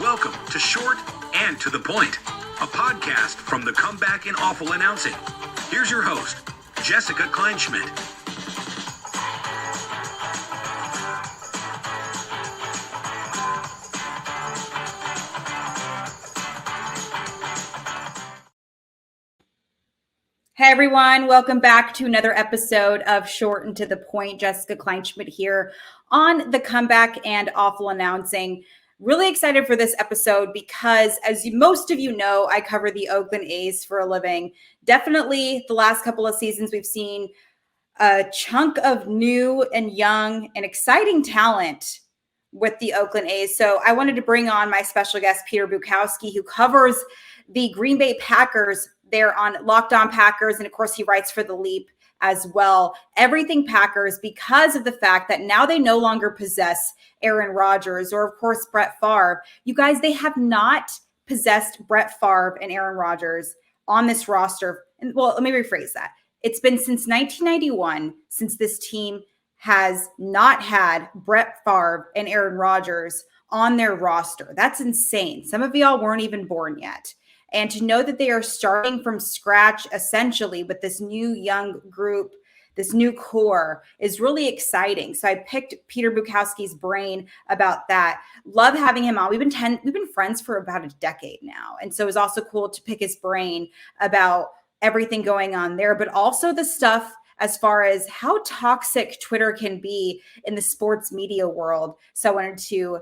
Welcome to Short and to the Point, a podcast from the Comeback in Awful Announcing. Here's your host, Jessica Kleinschmidt. Hey everyone, welcome back to another episode of Short and to the Point. Jessica Kleinschmidt here on the Comeback and Awful Announcing. Really excited for this episode because, as most of you know, I cover the Oakland A's for a living. Definitely the last couple of seasons, we've seen a chunk of new and young and exciting talent with the Oakland A's. So I wanted to bring on my special guest, Peter Bukowski, who covers the Green Bay Packers. They're on Locked On Packers. And of course, he writes for The Leap as well. Everything Packers, because of the fact that now they no longer possess Aaron Rodgers or, of course, Brett Favre. You guys, they have not possessed Brett Favre and Aaron Rodgers on this roster. And well, let me rephrase that. It's been since 1991 since this team has not had Brett Favre and Aaron Rodgers on their roster. That's insane. Some of y'all weren't even born yet. And to know that they are starting from scratch, essentially, with this new young group, this new core is really exciting. So I picked Peter Bukowski's brain about that. Love having him on. We've been friends for about a decade now. And so it was also cool to pick his brain about everything going on there, but also the stuff as far as how toxic Twitter can be in the sports media world. So I wanted to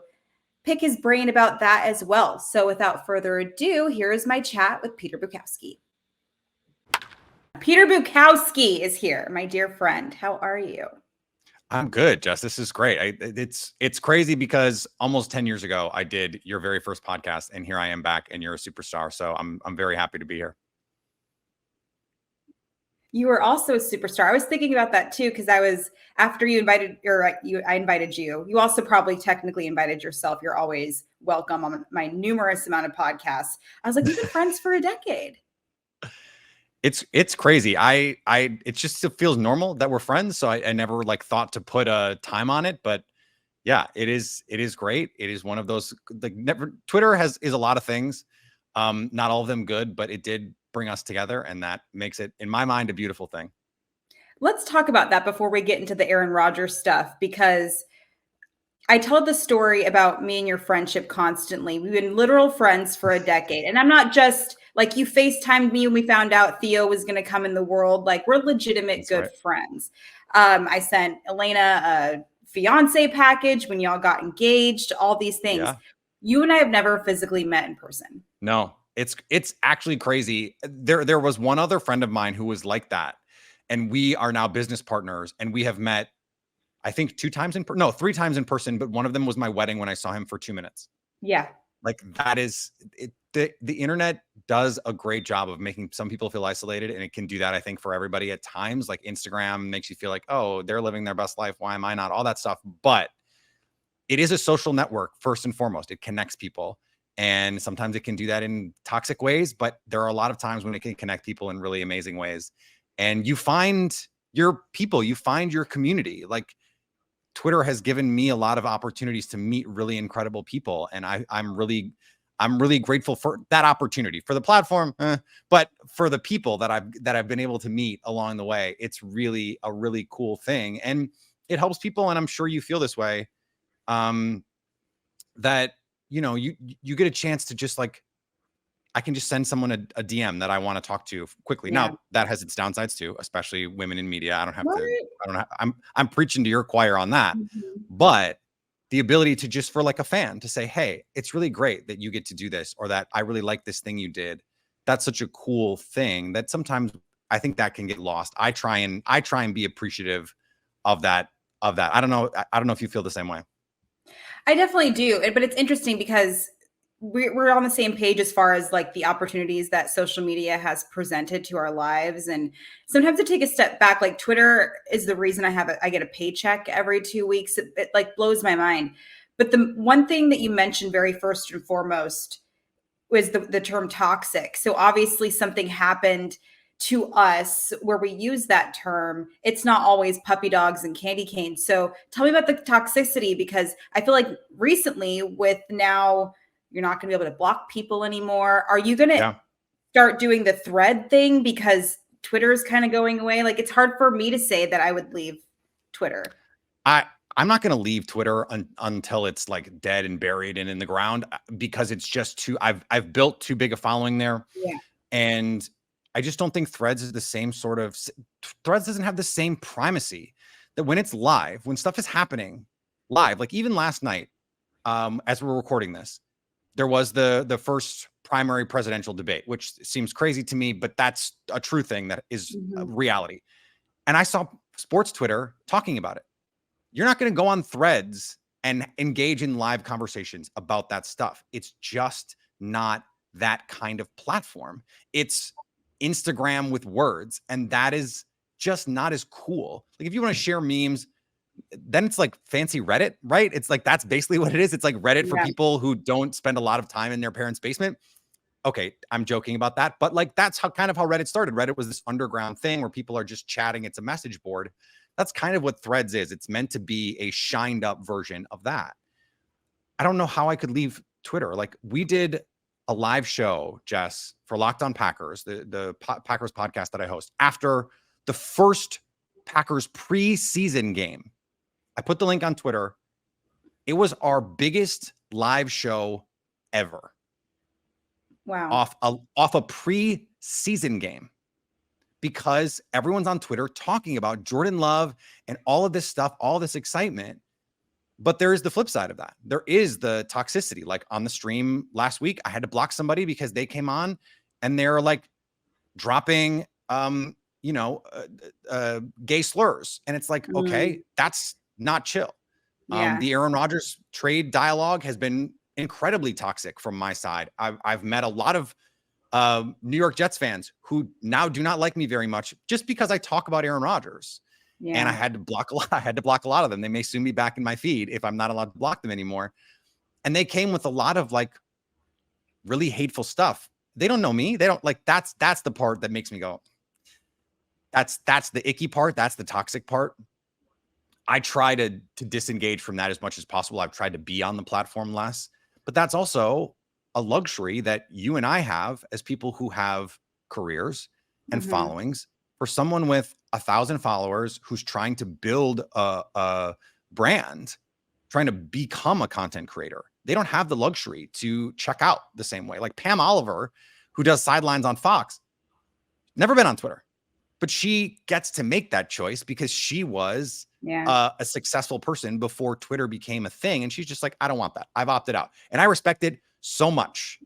pick his brain about that as well. So without further ado, here is my chat with Peter Bukowski. Peter Bukowski is here, my dear friend. How are you? I'm good, Jess. This is great. It's crazy because almost 10 years ago, I did your very first podcast, and here I am back, and you're a superstar. So I'm very happy to be here. You were also a superstar. I was thinking about that too, because after you invited, I invited you. You also probably technically invited yourself. You're always welcome on my numerous amount of podcasts. I was like, we've been friends for a decade. It's crazy. It just feels normal that we're friends. So I never thought to put a time on it, but yeah, it is great. It is one of those, Twitter is a lot of things. Not all of them good, but it did bring us together, and that makes it, in my mind, a beautiful thing. Let's talk about that before we get into the Aaron Rodgers stuff, because I told the story about me and your friendship constantly. We've been literal friends for a decade. And I'm not just like, you FaceTimed me when we found out Theo was going to come in the world. Like, we're legitimate That's good right. friends. I sent Elena a fiance package when y'all got engaged, all these things. Yeah. You and I have never physically met in person. No, it's actually crazy. There was one other friend of mine who was like that. And we are now business partners, and we have met, I think 3 times in person, but one of them was my wedding when I saw him for 2 minutes. Yeah. Like, that is it. The internet does a great job of making some people feel isolated, and it can do that, I think, for everybody at times. Like, Instagram makes you feel like, oh, they're living their best life. Why am I not? All that stuff. But it is a social network first and foremost. It connects people. And sometimes it can do that in toxic ways, but there are a lot of times when it can connect people in really amazing ways. And you find your people, you find your community. Like, Twitter has given me a lot of opportunities to meet really incredible people. And I'm really grateful for that opportunity, for the platform, but for the people that I've been able to meet along the way. It's really a really cool thing. And it helps people. And I'm sure you feel this way, that, you get a chance to just I can just send someone a DM that I want to talk to quickly. Yeah. Now, that has its downsides too, especially women in media. I'm preaching to your choir on that. Mm-hmm. But the ability to just, for a fan, to say, hey, it's really great that you get to do this, or that I really like this thing you did. That's such a cool thing that sometimes I think that can get lost. I try and be appreciative of that. I don't know if you feel the same way. I definitely do. But it's interesting because we're on the same page as far as the opportunities that social media has presented to our lives. And sometimes to take a step back, Twitter is the reason I get a paycheck every 2 weeks. It blows my mind. But the one thing that you mentioned very first and foremost was the term toxic. So obviously something happened to us where we use that term. It's not always puppy dogs and candy canes. So tell me about the toxicity, because I feel like recently, with now You're not going to be able to block people anymore. Are you going to Yeah. start doing the thread thing because Twitter is kind of going away? Like, it's hard for me to say that I would leave Twitter. I'm not going to leave Twitter until it's like dead and buried and in the ground, because it's just too, I've built too big a following there. Yeah. And I just don't think Threads is the same sort of, Threads doesn't have the same primacy that when it's live, when stuff is happening live, like even last night, as we're recording this, there was the first primary presidential debate, which seems crazy to me, but that's a true thing that is a reality. And I saw sports Twitter talking about it. You're not going to go on Threads and engage in live conversations about that stuff. It's just not that kind of platform. It's Instagram with words, and that is just not as cool. Like if you want to share memes, then it's like fancy Reddit, right? It's like, that's basically what it is. It's like Reddit for people who don't spend a lot of time in their parents' basement. Okay, I'm joking about that, but like that's how kind of how Reddit started. Reddit was this underground thing where people are just chatting. It's a message board. That's kind of what Threads is. It's meant to be a shined up version of that. I don't know how I could leave Twitter. Like we did a live show, Jess, for Locked On Packers, the Packers podcast that I host, after the first Packers preseason game. I put the link on Twitter. It was our biggest live show ever. Wow. Off a preseason game, because everyone's on Twitter talking about Jordan Love and all of this stuff, all this excitement. But there is the flip side of that. There is the toxicity. Like on the stream last week, I had to block somebody because they came on and they're like dropping, gay slurs. And it's like, okay, that's not chill. The Aaron Rodgers trade dialogue has been incredibly toxic from my side. I've met a lot of New York Jets fans who now do not like me very much just because I talk about Aaron Rodgers. Yeah. And I had to block a lot. I had to block a lot of them. They may soon be back in my feed if I'm not allowed to block them anymore. And they came with a lot of like really hateful stuff. They don't know me. They don't like, that's the part that makes me go, that's the icky part. That's the toxic part. I try to disengage from that as much as possible. I've tried to be on the platform less, but that's also a luxury that you and I have as people who have careers and followings. For someone with 1,000 followers who's trying to build a brand, trying to become a content creator, they don't have the luxury to check out the same way. Like Pam Oliver, who does sidelines on Fox, never been on Twitter, but she gets to make that choice because she was a successful person before Twitter became a thing. And she's just like, I don't want that. I've opted out. And I respect it so much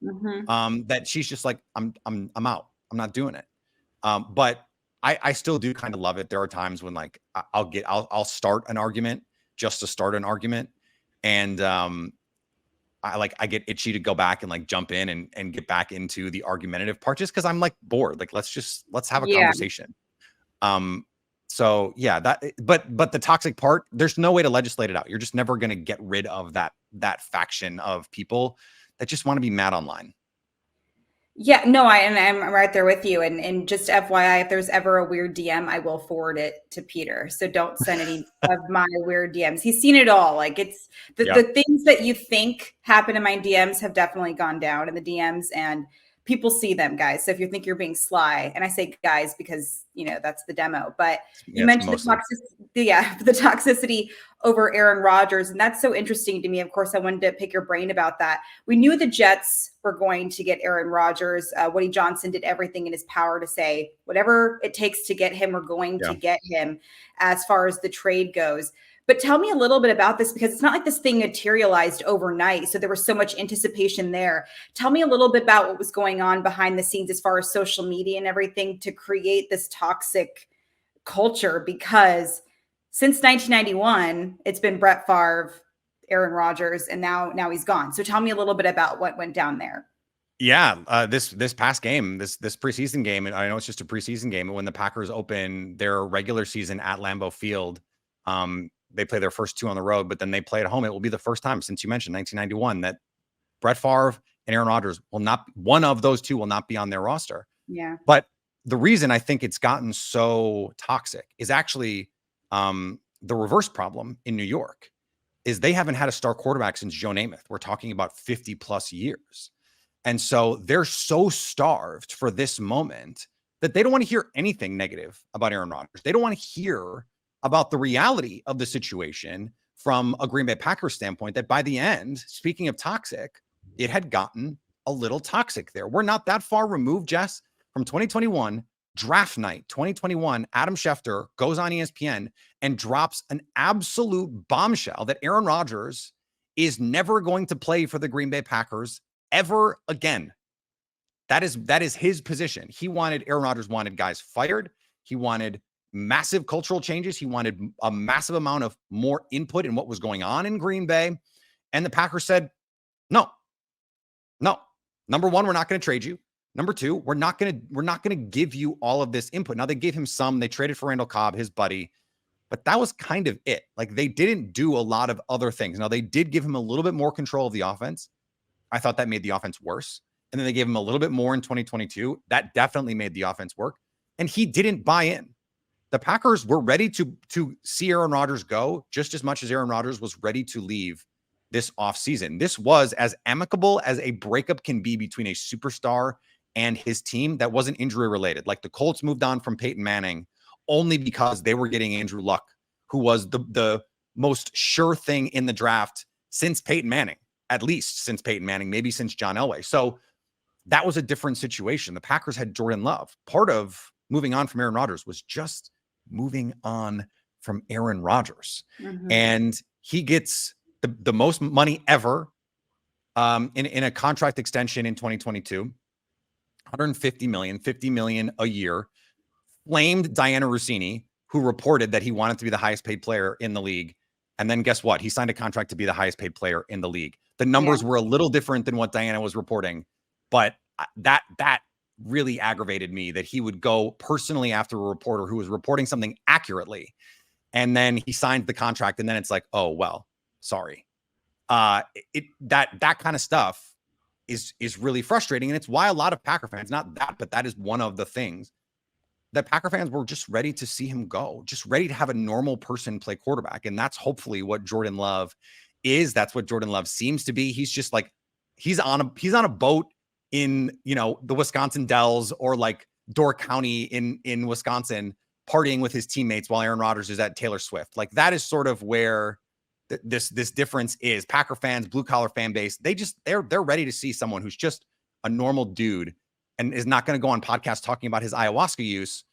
that she's just like, I'm out. I'm not doing it. But I still do kind of love it. There are times when like I'll start an argument just to start an argument. And I get itchy to go back and like jump in and get back into the argumentative part just because I'm like bored. Like let's have a conversation. So yeah, but the toxic part, there's no way to legislate it out. You're just never going to get rid of that faction of people that just want to be mad online. Yeah, no, I'm right there with you. And just FYI, if there's ever a weird DM, I will forward it to Peter. So don't send any of my weird DMs. He's seen it all. Like it's the things that you think happen in my DMs have definitely gone down in the DMs, and people see them, guys. So if you think you're being sly, and I say guys because that's the demo, but you mentioned the toxicity over Aaron Rodgers, and that's so interesting to me. Of course, I wanted to pick your brain about that. We knew the Jets were going to get Aaron Rodgers. Woody Johnson did everything in his power to say whatever it takes to get him, we're going to get him as far as the trade goes. But tell me a little bit about this, because it's not like this thing materialized overnight. So there was so much anticipation there. Tell me a little bit about what was going on behind the scenes as far as social media and everything to create this toxic culture, because since 1991, it's been Brett Favre, Aaron Rodgers, and now he's gone. So tell me a little bit about what went down there. Yeah, this past game, this preseason game, and I know it's just a preseason game, but when the Packers open their regular season at Lambeau Field, they play their first two on the road, but then they play at home. It will be the first time since you mentioned 1991 that Brett Favre and Aaron Rodgers one of those two will not be on their roster. Yeah. But the reason I think it's gotten so toxic is actually the reverse problem in New York. is they haven't had a star quarterback since Joe Namath. We're talking about 50 plus years. And so they're so starved for this moment that they don't want to hear anything negative about Aaron Rodgers. They don't want to hear about the reality of the situation from a Green Bay Packers standpoint, that by the end, speaking of toxic, it had gotten a little toxic there. We're not that far removed, Jess, from 2021, draft night, 2021. Adam Schefter goes on ESPN and drops an absolute bombshell that Aaron Rodgers is never going to play for the Green Bay Packers ever again. That is his position. Aaron Rodgers wanted guys fired. He wanted massive cultural changes. He wanted a massive amount of more input in what was going on in Green Bay. And the Packers said, no. Number one, we're not going to trade you. Number two, we're not going to give you all of this input. Now, they gave him some. They traded for Randall Cobb, his buddy, but that was kind of it. Like, they didn't do a lot of other things. Now, they did give him a little bit more control of the offense. I thought that made the offense worse. And then they gave him a little bit more in 2022. That definitely made the offense work. And he didn't buy in. The Packers were ready to see Aaron Rodgers go just as much as Aaron Rodgers was ready to leave this offseason. This was as amicable as a breakup can be between a superstar and his team that wasn't injury related. Like, the Colts moved on from Peyton Manning only because they were getting Andrew Luck, who was the most sure thing in the draft since Peyton Manning, at least since Peyton Manning, maybe since John Elway. So that was a different situation. The Packers had Jordan Love. Part of moving on from Aaron Rodgers was just moving on from Aaron Rodgers. Mm-hmm. And he gets the most money ever in a contract extension in 2022. $150 million, $50 million a year. Flamed Diana Rossini, who reported that he wanted to be the highest paid player in the league. And then guess what? He signed a contract to be the highest paid player in the league. The numbers were a little different than what Diana was reporting, but that really aggravated me, that he would go personally after a reporter who was reporting something accurately. And then he signed the contract, and then it's like, oh, well, sorry. That kind of stuff is really frustrating. And it's why a lot of Packer fans, not that, but that is one of the things that Packer fans were just ready to see him go, just ready to have a normal person play quarterback. And that's hopefully what Jordan Love is. That's what Jordan Love seems to be. He's just like, he's on a boat in, the Wisconsin Dells or like Door County in Wisconsin, partying with his teammates while Aaron Rodgers is at Taylor Swift. Like, that is sort of where this difference is. Packer fans, blue collar fan base, they're ready to see someone who's just a normal dude and is not going to go on podcasts talking about his ayahuasca use,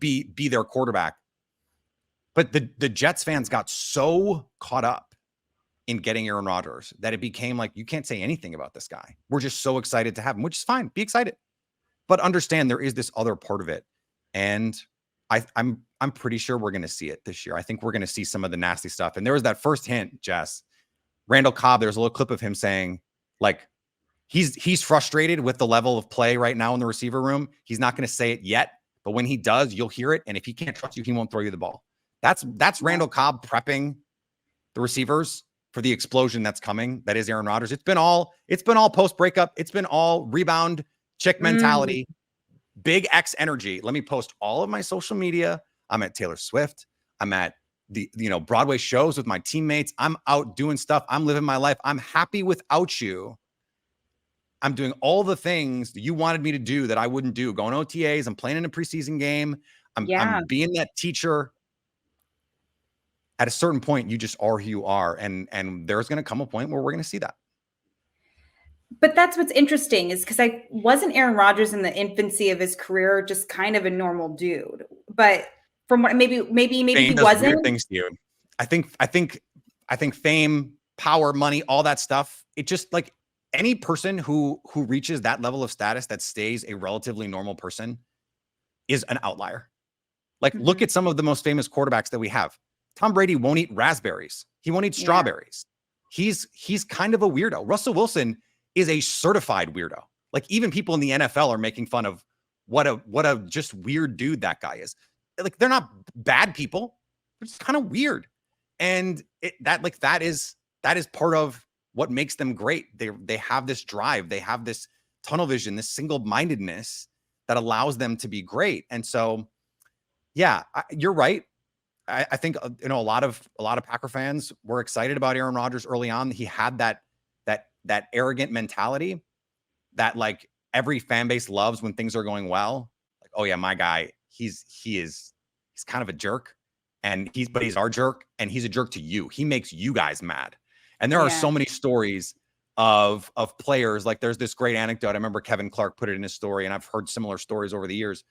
be their quarterback. But the Jets fans got so caught up in getting Aaron Rodgers that it became like, you can't say anything about this guy. We're just so excited to have him, which is fine. Be excited. But understand there is this other part of it. And I'm pretty sure we're going to see it this year. I think we're going to see some of the nasty stuff. And there was that first hint, Jess. Randall Cobb, there's a little clip of him saying, like, he's frustrated with the level of play right now in the receiver room. He's not going to say it yet, but when he does, you'll hear it. And if he can't trust you, he won't throw you the ball. That's Randall Cobb prepping the receivers for the explosion that's coming. That is Aaron Rodgers. It's been all post breakup. It's been all rebound chick mentality, big X energy. Let me post all of my social media. I'm at Taylor Swift. I'm at the Broadway shows with my teammates. I'm out doing stuff. I'm living my life. I'm happy without you. I'm doing all the things that you wanted me to do that I wouldn't do. Going OTAs. I'm playing in a preseason game. I'm being that teacher. At a certain point, you just are who you are. And there's going to come a point where we're going to see that. But that's what's interesting, is because wasn't Aaron Rodgers in the infancy of his career just kind of a normal dude? But from what maybe he wasn't. Weird things to you. I think fame, power, money, all that stuff. It just, like, any person who reaches that level of status that stays a relatively normal person is an outlier. Like, look at some of the most famous quarterbacks that we have. Tom Brady won't eat raspberries. He won't eat strawberries. He's kind of a weirdo. Russell Wilson is a certified weirdo. Like, even people in the NFL are making fun of what a just weird dude that guy is. Like, they're not bad people. They're just kind of weird. And that is part of what makes them great. They have this drive. They have this tunnel vision, this single-mindedness that allows them to be great. And so, yeah, you're right. I think a lot of Packer fans were excited about Aaron Rodgers early on. He had that arrogant mentality that like every fan base loves when things are going well. Like, oh yeah, my guy, he's kind of a jerk, and he's our jerk, and he's a jerk to you. He makes you guys mad. And there are so many stories of players. Like there's this great anecdote. I remember Kevin Clark put it in his story, and I've heard similar stories over the years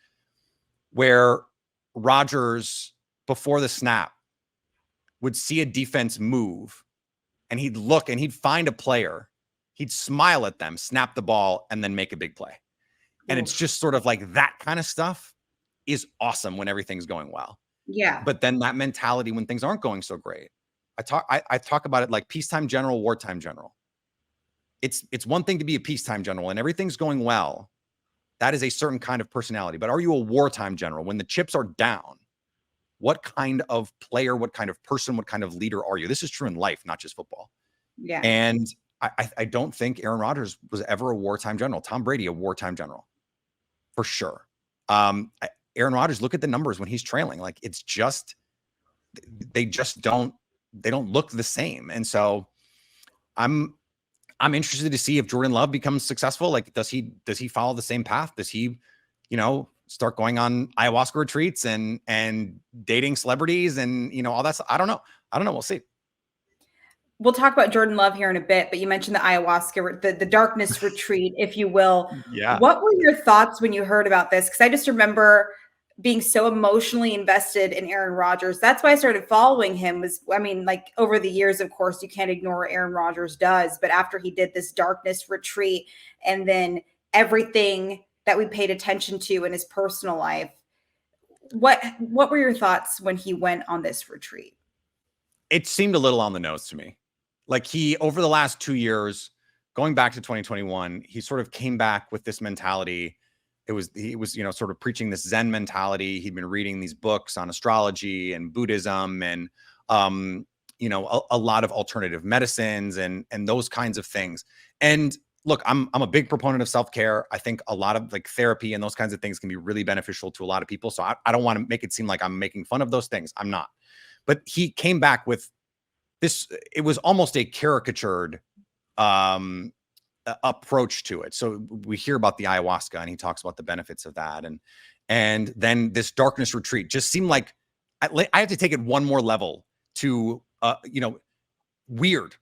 where Rodgers, before the snap, would see a defense move, and he'd look and he'd find a player, he'd smile at them, snap the ball, and then make a big play. And it's just sort of like that kind of stuff is awesome when everything's going well. Yeah. But then that mentality when things aren't going so great, I talk about it like peacetime general, wartime general. It's one thing to be a peacetime general and everything's going well. That is a certain kind of personality. But are you a wartime general when the chips are down? What kind of player, what kind of person, what kind of leader are you? This is true in life, not just football. Yeah. And I don't think Aaron Rodgers was ever a wartime general. Tom Brady, a wartime general, for sure. Aaron Rodgers, look at the numbers when he's trailing. Like it's just, they don't look the same. And so I'm interested to see if Jordan Love becomes successful. Like, does he follow the same path? Does he, start going on ayahuasca retreats and dating celebrities and, all that stuff? I don't know. We'll see. We'll talk about Jordan Love here in a bit, but you mentioned the ayahuasca, the darkness retreat, if you will. Yeah. What were your thoughts when you heard about this? Because I just remember being so emotionally invested in Aaron Rodgers. That's why I started following him over the years, of course, you can't ignore what Aaron Rodgers does. But after he did this darkness retreat and then everything that we paid attention to in his personal life, what were your thoughts when he went on this retreat? It seemed a little on the nose to me. Like over the last 2 years, going back to 2021, he sort of came back with this mentality. He was, sort of preaching this Zen mentality. He'd been reading these books on astrology and Buddhism and, a lot of alternative medicines and those kinds of things. And look, I'm a big proponent of self-care. I think a lot of like therapy and those kinds of things can be really beneficial to a lot of people. So I don't want to make it seem like I'm making fun of those things. I'm not. But he came back with this, it was almost a caricatured approach to it. So we hear about the ayahuasca and he talks about the benefits of that. And then this darkness retreat just seemed like I have to take it one more level to, weird,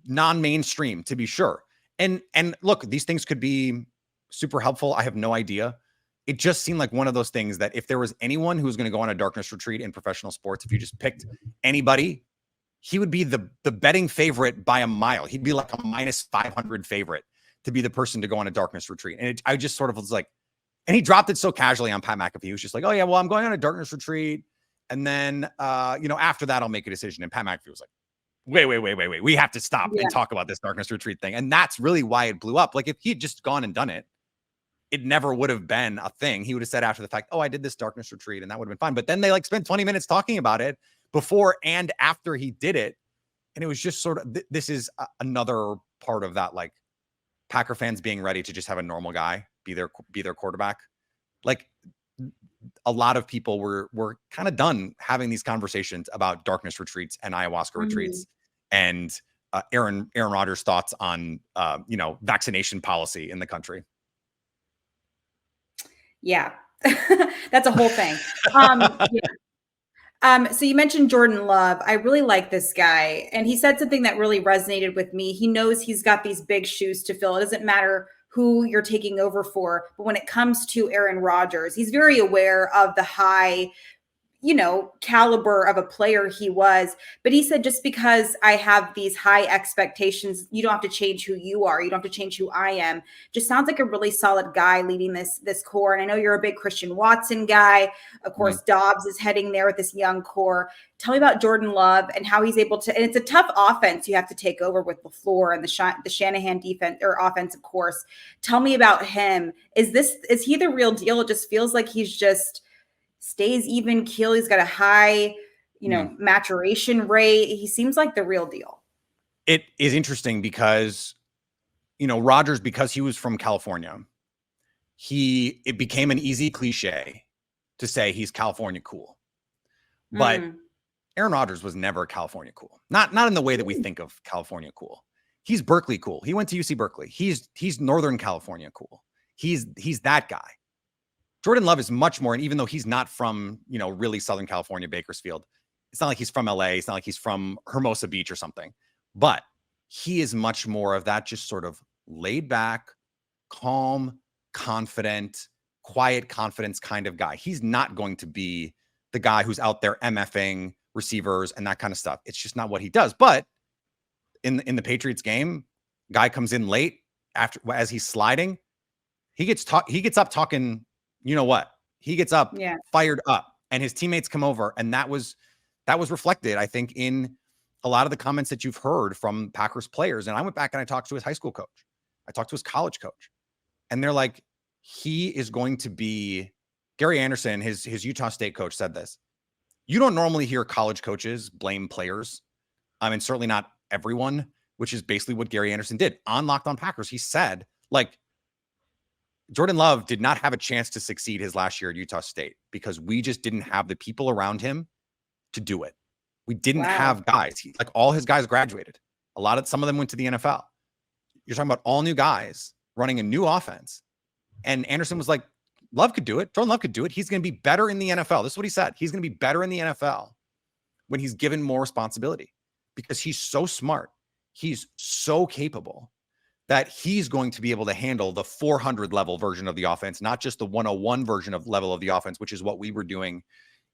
non-mainstream to be sure. And look, these things could be super helpful. I have no idea. It just seemed like one of those things that if there was anyone who was going to go on a darkness retreat in professional sports, if you just picked anybody, he would be the betting favorite by a mile. He'd be like a -500 favorite to be the person to go on a darkness retreat. And I just sort of was like, and he dropped it so casually on Pat McAfee. He was just like, oh yeah, well, I'm going on a darkness retreat. And then, after that, I'll make a decision. And Pat McAfee was like, wait. We have to stop and talk about this darkness retreat thing. And that's really why it blew up. Like if he had just gone and done it, it never would have been a thing. He would have said after the fact, oh, I did this darkness retreat and that would have been fine. But then they spent 20 minutes talking about it before and after he did it. And it was just sort of, this is another part of that, like Packer fans being ready to just have a normal guy be their quarterback. Like a lot of people were kind of done having these conversations about darkness retreats and ayahuasca retreats and Aaron Rodgers' thoughts on, vaccination policy in the country. Yeah, that's a whole thing. So you mentioned Jordan Love. I really like this guy. And he said something that really resonated with me. He knows he's got these big shoes to fill. It doesn't matter who you're taking over for. But when it comes to Aaron Rodgers, he's very aware of the high caliber of a player he was. But he said, just because I have these high expectations, you don't have to change who you are. You don't have to change who I am. Just sounds like a really solid guy leading this core. And I know you're a big Christian Watson guy. Of course, Dobbs is heading there with this young core. Tell me about Jordan Love and how he's able to, and it's a tough offense you have to take over with LaFleur and the Shanahan defense or offense, of course. Tell me about him. Is he the real deal? It just feels like he's just stays even keel. He's got a high, maturation rate. He seems like the real deal. It is interesting because, Rodgers, because he was from California, it became an easy cliche to say he's California cool. But Aaron Rodgers was never California cool. Not in the way that we think of California cool. He's Berkeley cool. He went to UC Berkeley. He's Northern California cool. He's that guy. Jordan Love is much more, and even though he's not from, really Southern California, Bakersfield, it's not like he's from LA. It's not like he's from Hermosa Beach or something, but he is much more of that just sort of laid back, calm, confident, quiet confidence kind of guy. He's not going to be the guy who's out there MFing receivers and that kind of stuff. It's just not what he does. But in the Patriots game, guy comes in late as he's sliding. He gets up talking, he gets up fired up, and his teammates come over. And that was reflected, I think, in a lot of the comments that you've heard from Packers players. And I went back and I talked to his high school coach. I talked to his college coach, and they're like, he is going to be Gary Anderson, his Utah State coach, said this. You don't normally hear college coaches blame players. I mean, certainly not everyone, which is basically what Gary Anderson did on Locked On Packers. He said, Jordan Love did not have a chance to succeed his last year at Utah State because we just didn't have the people around him to do it. We didn't have guys. All his guys graduated. Some of them went to the NFL. You're talking about all new guys running a new offense. And Anderson was like, Love could do it. Jordan Love could do it. He's going to be better in the NFL. This is what he said. He's going to be better in the NFL when he's given more responsibility because he's so smart. He's so capable that he's going to be able to handle the 400 level version of the offense, not just the 101 version of level of the offense, which is what we were doing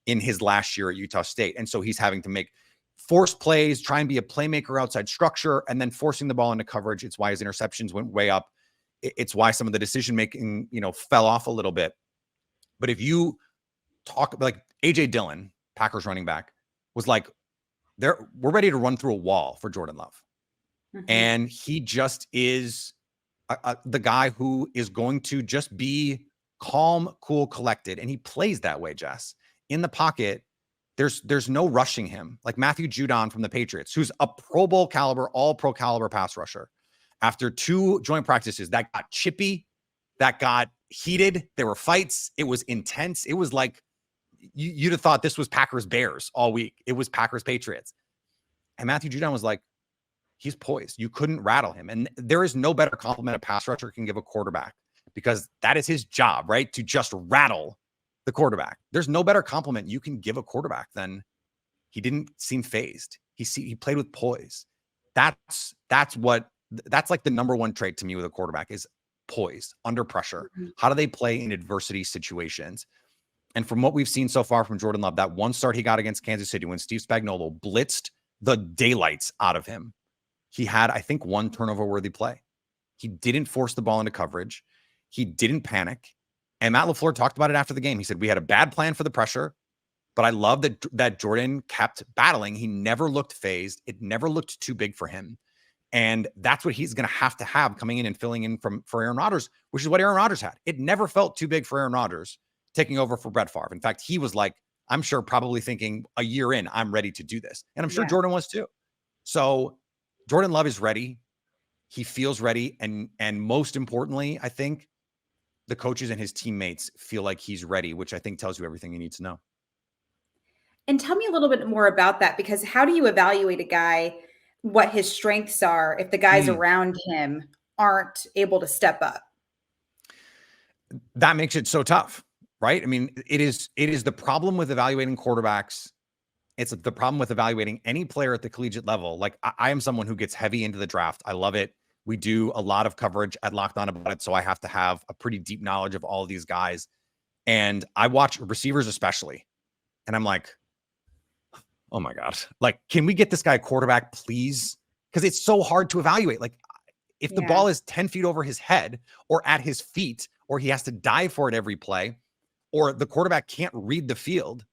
in his last year at Utah State. And so he's having to make forced plays, try and be a playmaker outside structure, and then forcing the ball into coverage. It's why his interceptions went way up. It's why some of the decision-making, fell off a little bit. But if you talk like AJ Dillon, Packers running back, was like, we're ready to run through a wall for Jordan Love. Mm-hmm. And he just is the guy who is going to just be calm, cool, collected. And he plays that way, Jess. In the pocket, there's no rushing him. Like Matthew Judon from the Patriots, who's a Pro Bowl caliber, all pro caliber pass rusher. After 2 joint practices, that got chippy, that got heated. There were fights. It was intense. It was like you'd have thought this was Packers Bears all week. It was Packers Patriots. And Matthew Judon was like, he's poised. You couldn't rattle him. And there is no better compliment a pass rusher can give a quarterback because that is his job, right? To just rattle the quarterback. There's no better compliment you can give a quarterback than he didn't seem phased. He played with poise. That's like the number one trait to me with a quarterback is poise under pressure. Mm-hmm. How do they play in adversity situations? And from what we've seen so far from Jordan Love, that one start he got against Kansas City when Steve Spagnuolo blitzed the daylights out of him, he had, I think, one turnover-worthy play. He didn't force the ball into coverage. He didn't panic. And Matt LaFleur talked about it after the game. He said, we had a bad plan for the pressure, but I love that Jordan kept battling. He never looked phased. It never looked too big for him. And that's what he's going to have coming in and filling in for Aaron Rodgers, which is what Aaron Rodgers had. It never felt too big for Aaron Rodgers taking over for Brett Favre. In fact, he was like, I'm sure probably thinking a year in, I'm ready to do this. And I'm sure Jordan was too. So Jordan Love is ready. He feels ready. And most importantly, I think the coaches and his teammates feel like he's ready, which I think tells you everything you need to know. And tell me a little bit more about that, because how do you evaluate a guy, what his strengths are, if the guys around him aren't able to step up? That makes it so tough, right? I mean, it is the problem with evaluating quarterbacks. It's the problem with evaluating any player at the collegiate level. Like I am someone who gets heavy into the draft. I love it. We do a lot of coverage at Locked On about it. So I have to have a pretty deep knowledge of all of these guys. And I watch receivers especially. And I'm like, oh my God, like, can we get this guy a quarterback, please? Because it's so hard to evaluate. Like if the ball is 10 feet over his head or at his feet, or he has to dive for it every play, or the quarterback can't read the field,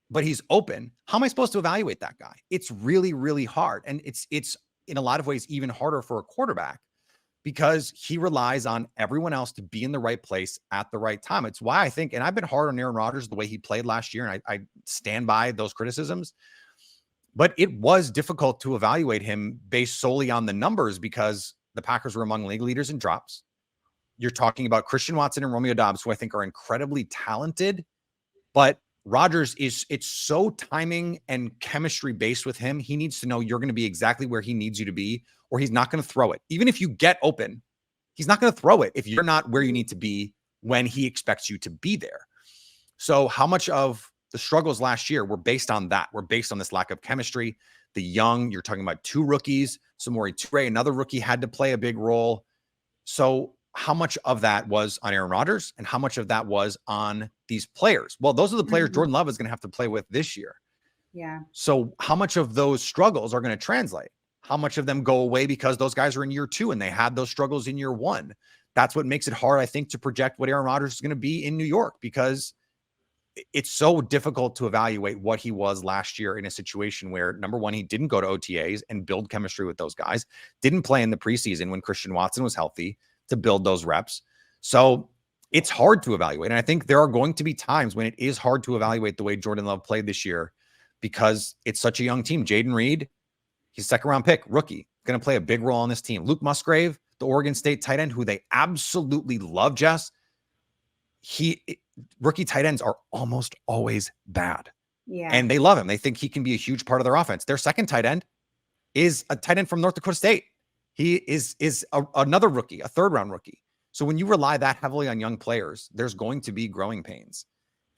but he's open, how am I supposed to evaluate that guy? It's really, really hard. And it's in a lot of ways even harder for a quarterback because he relies on everyone else to be in the right place at the right time. It's why I think, and I've been hard on Aaron Rodgers the way he played last year, and I stand by those criticisms, but it was difficult to evaluate him based solely on the numbers because the Packers were among league leaders in drops. You're talking about Christian Watson and Romeo Doubs, who I think are incredibly talented, but Rodgers it's so timing and chemistry based with him. He needs to know you're going to be exactly where he needs you to be, or he's not going to throw it. Even if you get open, he's not going to throw it if you're not where you need to be when he expects you to be there. So how much of the struggles last year were based on that? Were based on this lack of chemistry. The young, you're talking about 2 rookies. Samori Toure, another rookie, had to play a big role. So how much of that was on Aaron Rodgers and how much of that was on these players? Well, those are the players Jordan Love is going to have to play with this year. Yeah. So how much of those struggles are going to translate? How much of them go away because those guys are in year 2 and they had those struggles in year 1? That's what makes it hard, I think, to project what Aaron Rodgers is going to be in New York, because it's so difficult to evaluate what he was last year in a situation where, number one, he didn't go to OTAs and build chemistry with those guys, didn't play in the preseason when Christian Watson was healthy to build those reps. So it's hard to evaluate. And I think there are going to be times when it is hard to evaluate the way Jordan Love played this year because it's such a young team. Jaden Reed, he's a second-round pick, rookie, going to play a big role on this team. Luke Musgrave, the Oregon State tight end, who they absolutely love, Jess. Rookie tight ends are almost always bad. Yeah. And they love him. They think he can be a huge part of their offense. Their second tight end is a tight end from North Dakota State. He is another rookie, a third-round rookie. So when you rely that heavily on young players, there's going to be growing pains.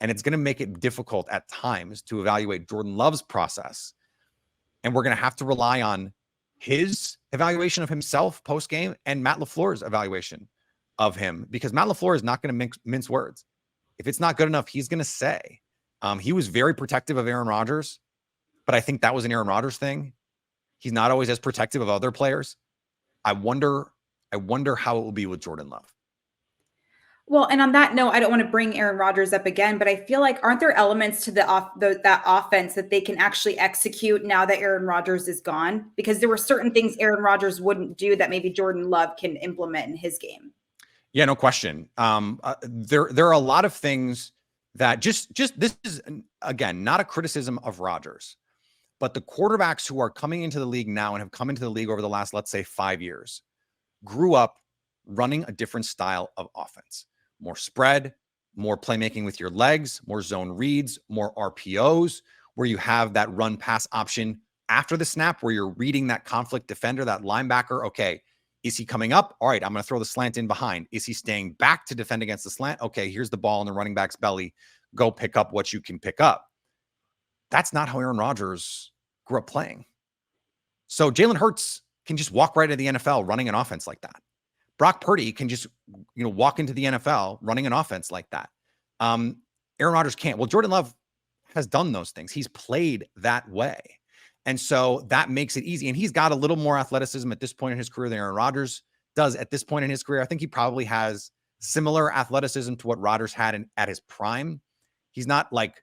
And it's going to make it difficult at times to evaluate Jordan Love's process. And we're going to have to rely on his evaluation of himself post-game and Matt LaFleur's evaluation of him, because Matt LaFleur is not going to mince words. If it's not good enough, he's going to say. He was very protective of Aaron Rodgers, but I think that was an Aaron Rodgers thing. He's not always as protective of other players. I wonder how it will be with Jordan Love. Well, and on that note, I don't want to bring Aaron Rodgers up again, but I feel like aren't there elements to that offense that they can actually execute now that Aaron Rodgers is gone? Because there were certain things Aaron Rodgers wouldn't do that maybe Jordan Love can implement in his game. Yeah, no question. There are a lot of things that just this is, again, not a criticism of Rodgers, but the quarterbacks who are coming into the league now and have come into the league over the last, let's say, 5 years, grew up running a different style of offense. More spread, more playmaking with your legs, more zone reads, more RPOs, where you have that run pass option after the snap, where you're reading that conflict defender, that linebacker. Okay, is he coming up? All right, I'm going to throw the slant in behind. Is he staying back to defend against the slant? Okay, here's the ball in the running back's belly. Go pick up what you can pick up. That's not how Aaron Rodgers grew up playing. So Jalen Hurts can just walk right into the NFL running an offense like that. Brock Purdy can just, walk into the NFL running an offense like that. Aaron Rodgers can't. Well, Jordan Love has done those things. He's played that way. And so that makes it easy. And he's got a little more athleticism at this point in his career than Aaron Rodgers does at this point in his career. I think he probably has similar athleticism to what Rodgers had at his prime. He's not like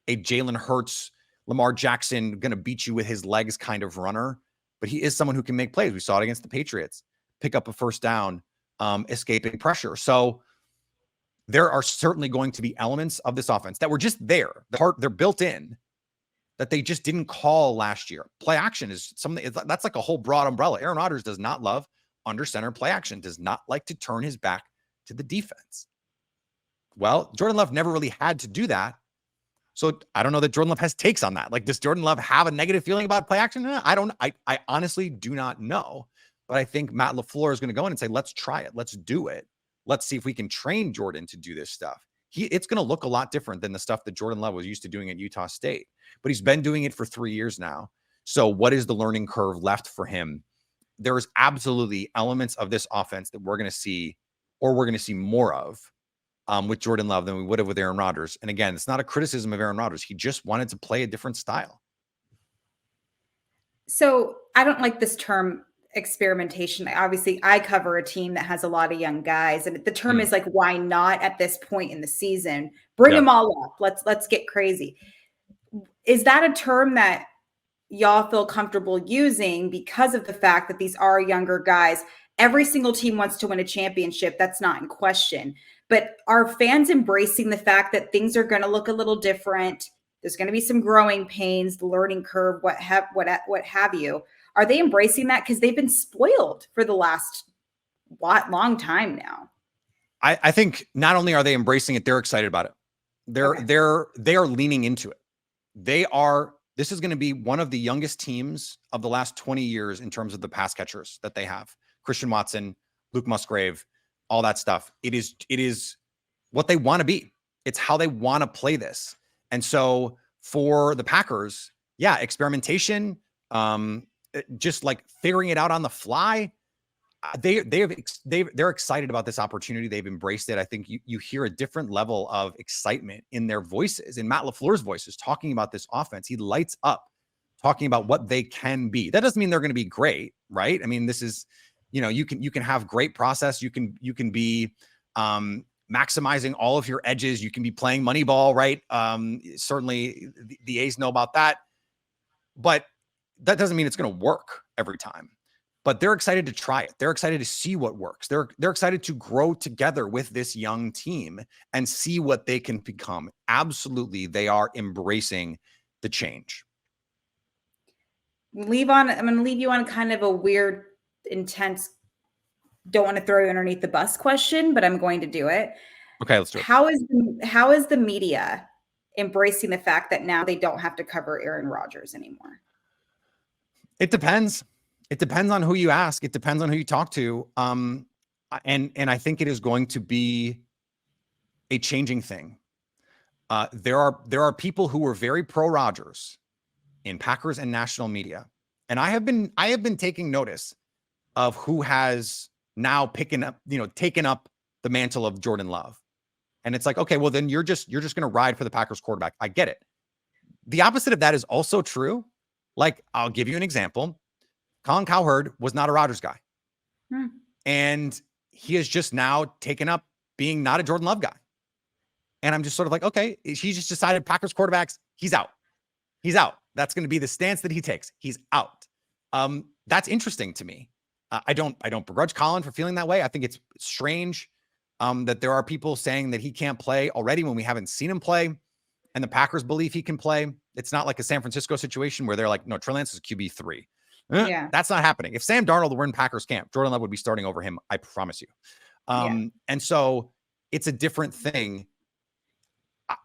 a Jalen Hurts, Lamar Jackson, going to beat you with his legs kind of runner, but he is someone who can make plays. We saw it against the Patriots, pick up a first down, escaping pressure. So there are certainly going to be elements of this offense that were just there. They're built in, that they just didn't call last year. Play action is something that's like a whole broad umbrella. Aaron Rodgers does not love under center play action, does not like to turn his back to the defense. Well, Jordan Love never really had to do that. So I don't know that Jordan Love has takes on that. Like, does Jordan Love have a negative feeling about play action? I honestly do not know. But I think Matt LaFleur is going to go in and say, let's try it. Let's do it. Let's see if we can train Jordan to do this stuff. It's going to look a lot different than the stuff that Jordan Love was used to doing at Utah State. But he's been doing it for 3 years now. So what is the learning curve left for him? There's absolutely elements of this offense that we're going to see, or we're going to see more of with Jordan Love than we would have with Aaron Rodgers. And again, it's not a criticism of Aaron Rodgers. He just wanted to play a different style. So I don't like this term experimentation. Obviously, I cover a team that has a lot of young guys, and the term is like, why not at this point in the season? Bring them all up. Let's get crazy. Is that a term that y'all feel comfortable using because of the fact that these are younger guys? Every single team wants to win a championship. That's not in question. But are fans embracing the fact that things are going to look a little different? There's going to be some growing pains, the learning curve, what have you. Are they embracing that? Because they've been spoiled for the last long time now. I think not only are they embracing it, they're excited about it. They are leaning into it. This is going to be one of the youngest teams of the last 20 years in terms of the pass catchers that they have. Christian Watson, Luke Musgrave, all that stuff. It is what they want to be. It's how they want to play this. And so for the Packers, yeah, experimentation, just like figuring it out on the fly. They're excited about this opportunity. They've embraced it. I think you hear a different level of excitement in their voices, in Matt LaFleur's voices, talking about this offense. He lights up talking about what they can be. That doesn't mean they're going to be great, right? I mean, this is, you can have great process. You can be maximizing all of your edges. You can be playing money ball, right? Certainly the A's know about that, but that doesn't mean it's going to work every time. But they're excited to try it. They're excited to see what works. They're excited to grow together with this young team and see what they can become. Absolutely, they are embracing the change. I'm going to leave you on kind of a weird, intense, don't want to throw you underneath the bus question, but I'm going to do it. Okay, let's do it. How is the media embracing the fact that now they don't have to cover Aaron Rodgers anymore? It depends. It depends on who you ask. It depends on who you talk to. And I think it is going to be a changing thing. There are people who were very pro Rodgers in Packers and national media. And I have been taking notice of who has now taken up the mantle of Jordan Love. And it's like, okay, well then you're just going to ride for the Packers quarterback. I get it. The opposite of that is also true. Like, I'll give you an example. Colin Cowherd was not a Rodgers guy. And he has just now taken up being not a Jordan Love guy. And I'm just sort of like, okay, he just decided Packers quarterbacks, he's out. He's out. That's going to be the stance that he takes. He's out. That's interesting to me. I don't begrudge Colin for feeling that way. I think it's strange that there are people saying that he can't play already when we haven't seen him play. And the Packers believe he can play. It's not like a San Francisco situation where they're like, no, Trey Lance is QB3. Yeah. That's not happening. If Sam Darnold were in Packers camp, Jordan Love would be starting over him. I promise you. And so it's a different thing.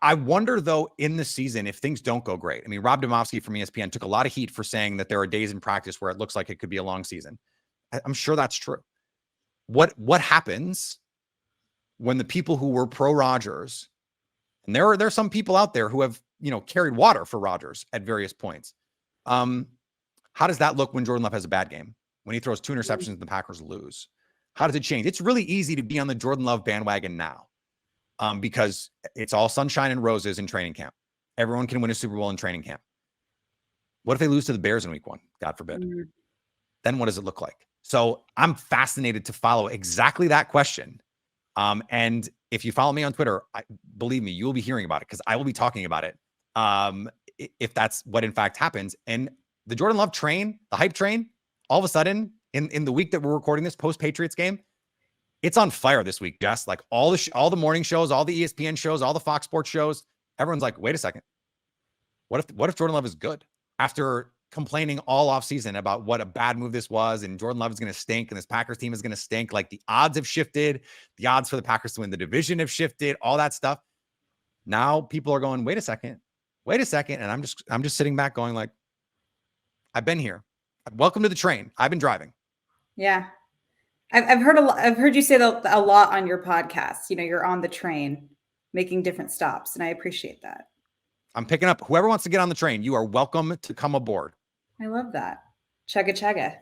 I wonder though, in the season, if things don't go great. I mean, Rob Domofsky from ESPN took a lot of heat for saying that there are days in practice where it looks like it could be a long season. I'm sure that's true. What happens when the people who were pro Rodgers, and there are some people out there who have, carried water for Rodgers at various points. How does that look when Jordan Love has a bad game? When he throws 2 interceptions and the Packers lose? How does it change? It's really easy to be on the Jordan Love bandwagon now because it's all sunshine and roses in training camp. Everyone can win a Super Bowl in training camp. What if they lose to the Bears in week 1? God forbid. Then what does it look like? So I'm fascinated to follow exactly that question. And if you follow me on Twitter, believe me, you will be hearing about it because I will be talking about it if that's what in fact happens. And the Jordan Love train, the hype train, all of a sudden in the week that we're recording this post-Patriots game, it's on fire this week, Jess. Like all the morning shows, all the ESPN shows, all the Fox Sports shows, everyone's like, wait a second. What if Jordan Love is good? After complaining all offseason about what a bad move this was and Jordan Love is going to stink and this Packers team is going to stink. Like the odds have shifted. The odds for the Packers to win the division have shifted, all that stuff. Now people are going, wait a second. And I'm just sitting back going like, I've been here. Welcome to the train. I've been driving. Yeah. I've heard you say that a lot on your podcast. You're on the train making different stops. And I appreciate that. I'm picking up whoever wants to get on the train. You are welcome to come aboard. I love that. Chugga.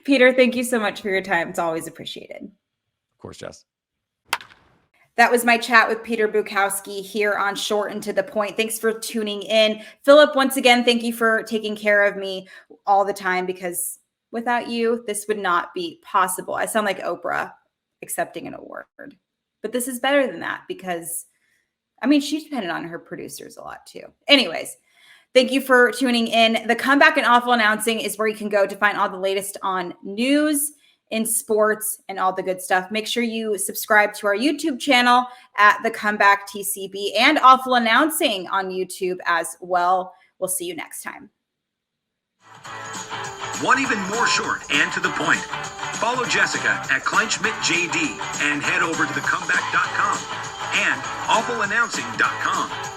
Peter, thank you so much for your time. It's always appreciated. Of course, Jess. That was my chat with Peter Bukowski here on Short and to the Point. Thanks for tuning in. Philip, once again, thank you for taking care of me all the time because without you, this would not be possible. I sound like Oprah accepting an award, but this is better than that because, she depended on her producers a lot too. Anyways, thank you for tuning in. The Comeback and Awful Announcing is where you can go to find all the latest on news in sports and all the good stuff. Make sure you subscribe to our YouTube channel at The Comeback TCB and Awful Announcing on YouTube as well. We'll see you next time. Want even more short and to the point? Follow Jessica at Kleinschmidt JD and head over to thecomeback.com. and awfulannouncing.com.